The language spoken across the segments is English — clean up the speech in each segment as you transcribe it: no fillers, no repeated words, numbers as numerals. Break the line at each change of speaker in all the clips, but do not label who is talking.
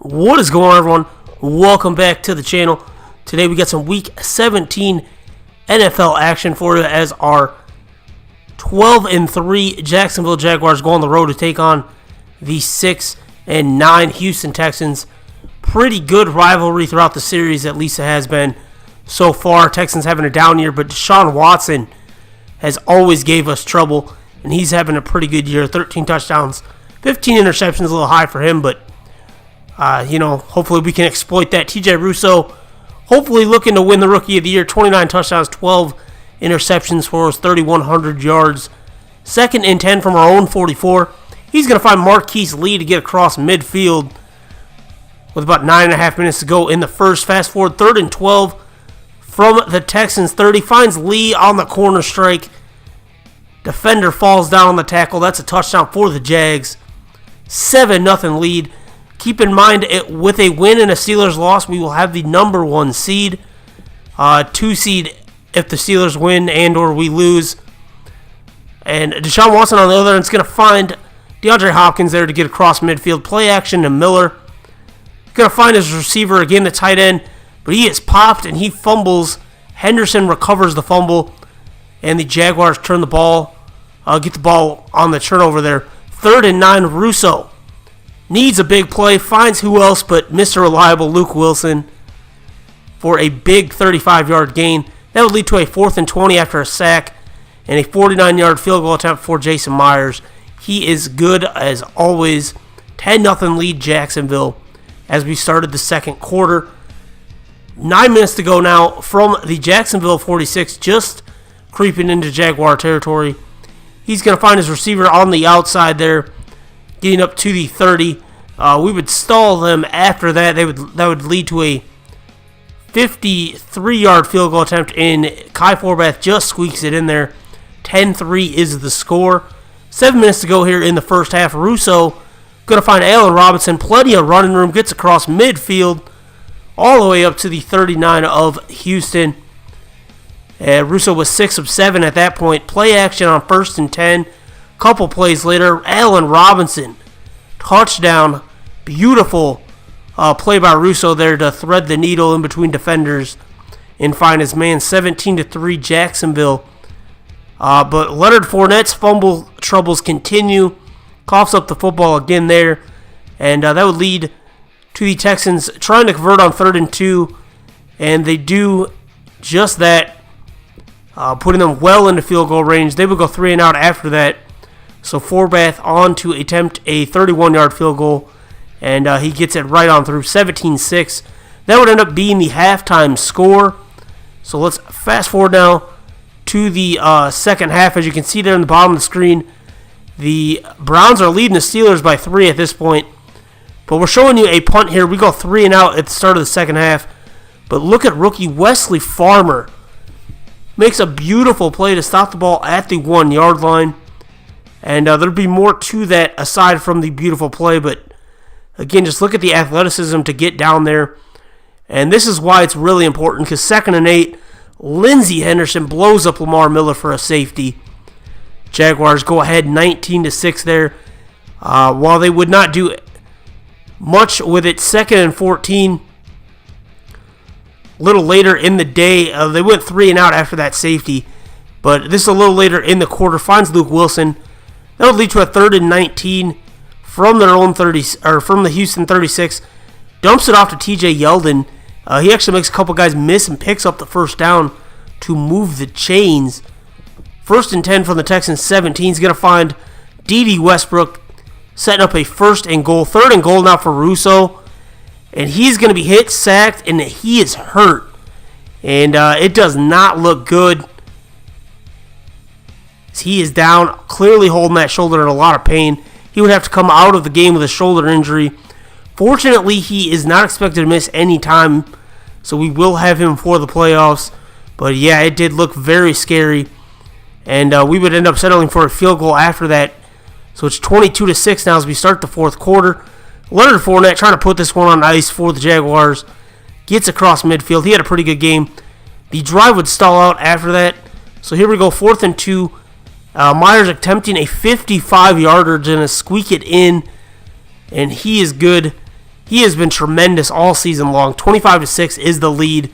What is going on, everyone? Welcome back to the channel. Today we got some Week 17 NFL action for you as our 12-3 Jacksonville Jaguars go on the road to take on the 6-9 Houston Texans. Pretty good rivalry throughout the series, at least it has been so far. Texans having a down year, but Deshaun Watson has always gave us trouble, and he's having a pretty good year. 13 touchdowns, 15 interceptions, a little high for him, but hopefully we can exploit that. TJ Russo, hopefully looking to win the Rookie of the Year. 29 touchdowns, 12 interceptions for us, 3,100 yards. 2nd and 10 from our own 44. He's going to find Marquise Lee to get across midfield with about 9.5 minutes to go in the first. Fast forward, 3rd and 12 from the Texans 30. Finds Lee on the corner strike. Defender falls down on the tackle. That's a touchdown for the Jags. 7-0 lead. Keep in mind, with a win and a Steelers loss, we will have the number 1 seed. 2 seed if the Steelers win and or we lose. And Deshaun Watson on the other end is going to find DeAndre Hopkins there to get across midfield. Play action to Miller. Going to find his receiver again, the tight end. But he is popped and he fumbles. Henderson recovers the fumble. And the Jaguars turn the ball. Get the ball on the turnover there. 3rd and 9, Russo needs a big play, finds who else but Mr. Reliable Luke Wilson for a big 35-yard gain. That would lead to a 4th and 20 after a sack and a 49-yard field goal attempt for Jason Myers. He is good as always. 10-0 lead Jacksonville as we started the second quarter. 9 minutes to go now from the Jacksonville 46, just creeping into Jaguar territory. He's going to find his receiver on the outside there, getting up to the 30. We would stall them after that. That would lead to a 53-yard field goal attempt, and Kai Forbath just squeaks it in there. 10-3 is the score. 7 minutes to go here in the first half. Russo going to find Allen Robinson. Plenty of running room. Gets across midfield all the way up to the 39 of Houston. Russo was 6 of 7 at that point. Play action on 1st and 10. Couple plays later, Allen Robinson, touchdown. Beautiful play by Russo there to thread the needle in between defenders and find his man. 17-3 Jacksonville. But Leonard Fournette's fumble troubles continue. Coughs up the football again there. And that would lead to the Texans trying to convert on 3rd and 2. And they do just that, putting them well into field goal range. They would go 3 and out after that. So Forbath on to attempt a 31-yard field goal, and he gets it right on through. 17-6. That would end up being the halftime score. So let's fast forward now to the second half. As you can see there in the bottom of the screen, the Browns are leading the Steelers by 3 at this point. But we're showing you a punt here. We go 3 and out at the start of the second half. But look at rookie Wesley Farmer. Makes a beautiful play to stop the ball at the 1-yard line. And there'll be more to that aside from the beautiful play. But, again, just look at the athleticism to get down there. And this is why it's really important, because 2nd and 8, Lindsey Henderson blows up Lamar Miller for a safety. Jaguars go ahead 19-6 there. While they would not do much with it, 2nd and 14. A little later in the day, they went 3 and out after that safety. But this is a little later in the quarter. Finds Luke Wilson. That would lead to a 3rd and 19 from their own 30, or from the Houston 36. Dumps it off to TJ Yeldon. He actually makes a couple guys miss and picks up the first down to move the chains. 1st and 10 from the Texans 17. He's going to find D.D. Westbrook, setting up a 1st and goal. 3rd and goal now for Russo. And he's going to be hit, sacked, and he is hurt. And it does not look good. He is down, clearly holding that shoulder in a lot of pain. He would have to come out of the game with a shoulder injury. Fortunately, he is not expected to miss any time, so we will have him for the playoffs. But yeah, it did look very scary. And we would end up settling for a field goal after that. So it's 22-6 now as we start the fourth quarter. Leonard Fournette trying to put this one on ice for the Jaguars. Gets across midfield. He had a pretty good game. The drive would stall out after that. So here we go, 4th and 2. Myers attempting a 55-yarder, going to squeak it in, and he is good. He has been tremendous all season long. 25-6 is the lead.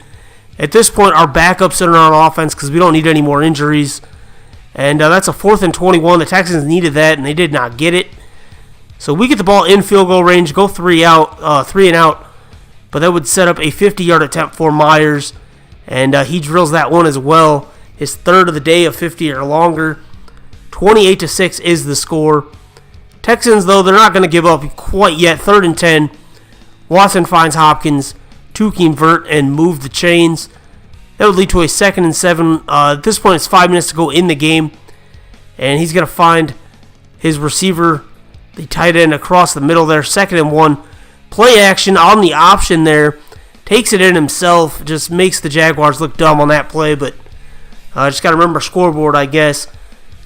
At this point, our backups are on offense because we don't need any more injuries. And that's a 4th and 21. The Texans needed that, and they did not get it. So we get the ball in field goal range, go 3 and out. But that would set up a 50-yard attempt for Myers. And he drills that one as well. His 3rd of the day of 50 or longer. 28-6 is the score. Texans, though, they're not going to give up quite yet. 3rd and 10. Watson finds Hopkins to convert and move the chains. That would lead to a 2nd and 7. At this point, it's 5 minutes to go in the game. And he's going to find his receiver, the tight end, across the middle there. 2nd and 1. Play action on the option there. Takes it in himself. Just makes the Jaguars look dumb on that play. But just got to remember scoreboard, I guess.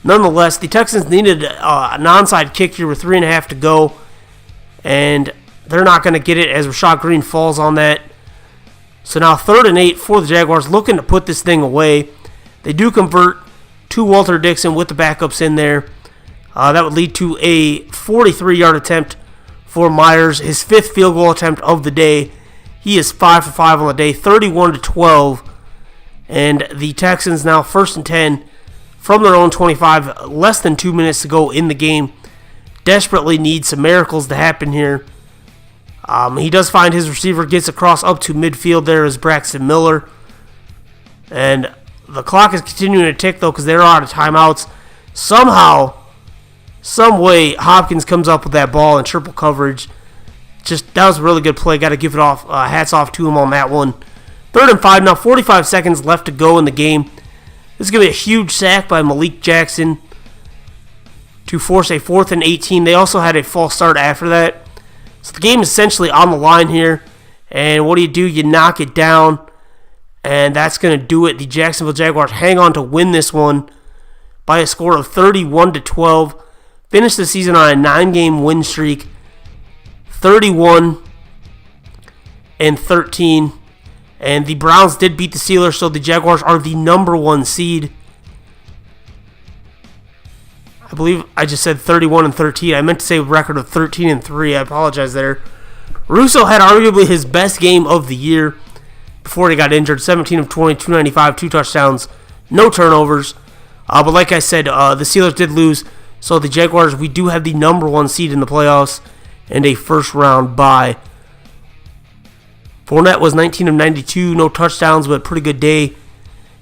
Nonetheless, the Texans needed an onside kick here with 3.5 to go. And they're not going to get it as Rashad Green falls on that. So now 3rd and 8 for the Jaguars, looking to put this thing away. They do convert to Walter Dixon with the backups in there. That would lead to a 43-yard attempt for Myers, his 5th field goal attempt of the day. He is 5 for 5 on the day, 31-12. And the Texans now 1st and 10 from their own 25, less than 2 minutes to go in the game. Desperately need some miracles to happen here. He does find his receiver, gets across up to midfield. There is Braxton Miller. And the clock is continuing to tick, though, because they're out of timeouts. Somehow, some way, Hopkins comes up with that ball in triple coverage. That was a really good play. Got to give it off. Hats off to him on that one. 3rd and 5 now, 45 seconds left to go in the game. This is going to be a huge sack by Malik Jackson to force a 4th and 18. They also had a false start after that. So the game is essentially on the line here. And what do? You knock it down. And that's going to do it. The Jacksonville Jaguars hang on to win this one by a score of 31-12. Finish the season on a 9-game win streak. 31-13. And the Browns did beat the Steelers, so the Jaguars are the number 1 seed. I believe I just said 31-13. I meant to say record of 13-3. I apologize there. Russo had arguably his best game of the year before he got injured. 17 of 20, 295, 2 touchdowns, no turnovers. But like I said, the Steelers did lose. So the Jaguars, we do have the number 1 seed in the playoffs and a first-round bye. Fournette was 19 of 92, no touchdowns, but pretty good day.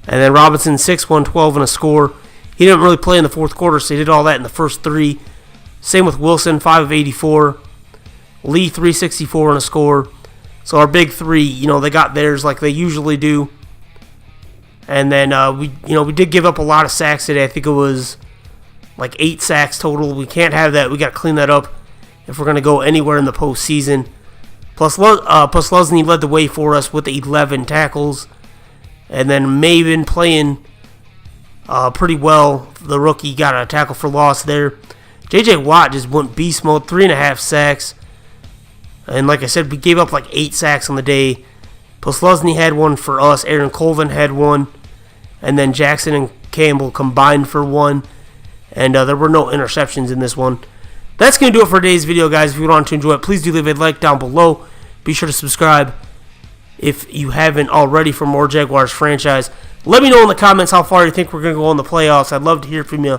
And then Robinson, 6, 112 and a score. He didn't really play in the 4th quarter, so he did all that in the first 3. Same with Wilson, 5 of 84. Lee, 364 and a score. So our big 3, they got theirs like they usually do. And then we did give up a lot of sacks today. I think it was like 8 sacks total. We can't have that. We got to clean that up if we're going to go anywhere in the postseason. Plus Lesney led the way for us with 11 tackles. And then Maven playing pretty well. The rookie got a tackle for loss there. J.J. Watt just went beast mode, 3.5 sacks. And like I said, we gave up like 8 sacks on the day. Plus Lesney had one for us. Aaron Colvin had one. And then Jackson and Campbell combined for 1. And there were no interceptions in this one. That's going to do it for today's video, guys. If you want to enjoy it, please do leave a like down below. Be sure to subscribe if you haven't already for more Jaguars franchise. Let me know in the comments how far you think we're going to go in the playoffs. I'd love to hear from you.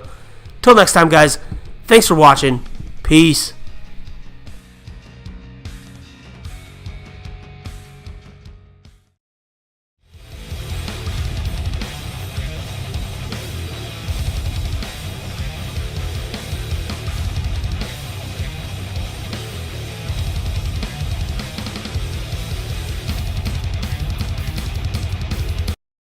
Till next time, guys. Thanks for watching. Peace.